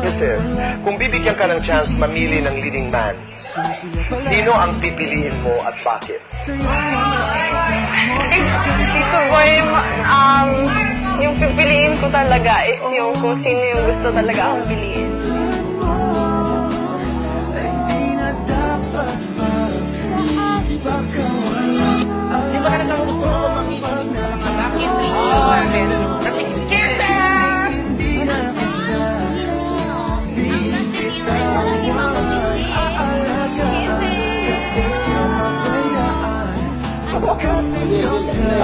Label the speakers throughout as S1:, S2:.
S1: Kisses, kung bibigyan ka ng chance mamili ng leading man, sino ang pipiliin mo at bakit?
S2: Ito ko yung pipiliin ko talaga is yung kung sino yung gusto talaga akong piliin.
S3: Di ba talagang gusto mo mamili ng mga bakit?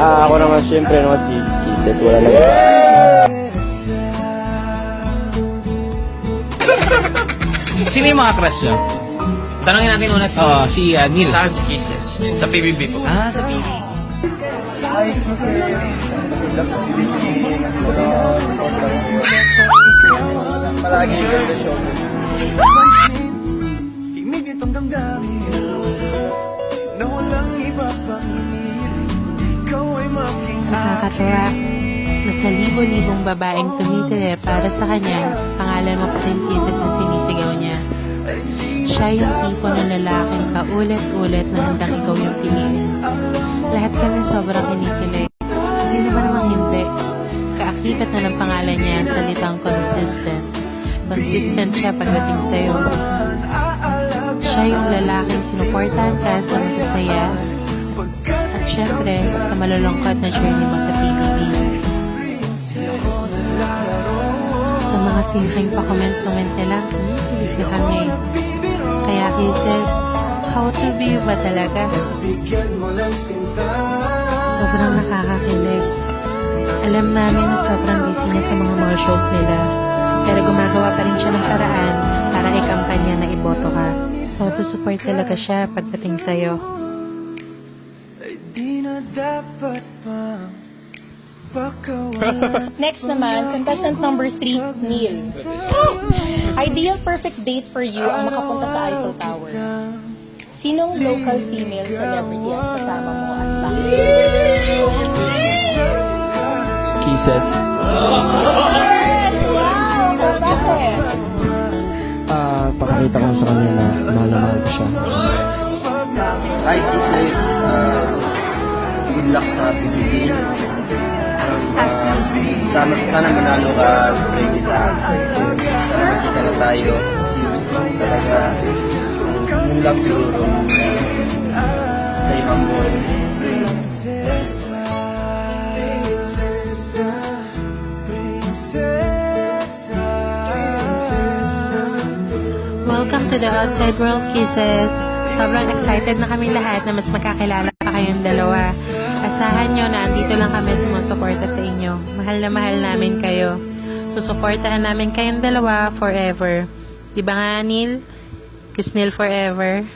S4: Ako naman syempre naman si Kisses, wala lang.
S5: Sino yung mga crush nyo? Tanongin natin una si Neil. Saan si Kisses? Sa PBB po. Sa PBB.
S4: Palagi yung the show.
S6: Nakakatawa. Nasa libo-libong babaeng tumitili para sa kanya, pangalan mo pa rin Kisses ang sinisigaw niya. Siya yung tipo ng lalaking paulit-ulit na handang ikaw yung piliin. Lahat kami sobrang kinikilig. Sino ba namang hindi? Kaakibat na ng pangalan niya ang salitang consistent. Consistent siya pagdating sa'yo. Siya yung lalaking sinuportahan ka sa masasaya at syempre sa malulungkot na journey mo sa PBB. Sa mga simpleng pa-comment-comment na lang, kinikilig na kami. Kaya Kisses, how to be ba talaga? Sobrang nakakakilig. Alam namin na sobrang busy niya sa mga shows nila, pero gumagawa pa rin siya ng paraan para ikampanya na iboto ka. So to support talaga siya pagdating sa'yo.
S7: Next naman, contestant number 3, Neil. Ideal perfect date for you ang makapunta sa Eiffel Tower. Sinong local female celebrity ang sasama mo at bakit?
S4: Kisses.
S7: Yes! Wow! Bakit?
S4: Pakakita ko sa kanya na mahal na mahal ko siya.
S5: Hi, Kisses. Good luck sa PBB. Sana manalo ka. Pray kita. Sana makita na tayo. Kasi talaga yung love siguro. Stay humble.
S6: Welcome to the outside world, Kisses. Sobrang excited na kami lahat na mas magkakilala pa kayong dalawa. Asahan nyo na andito lang kami sumusuporta sa inyo. Mahal na mahal namin kayo. Susuportahan namin kayong dalawa forever. Di ba nga, Neil? Kiss Neil forever.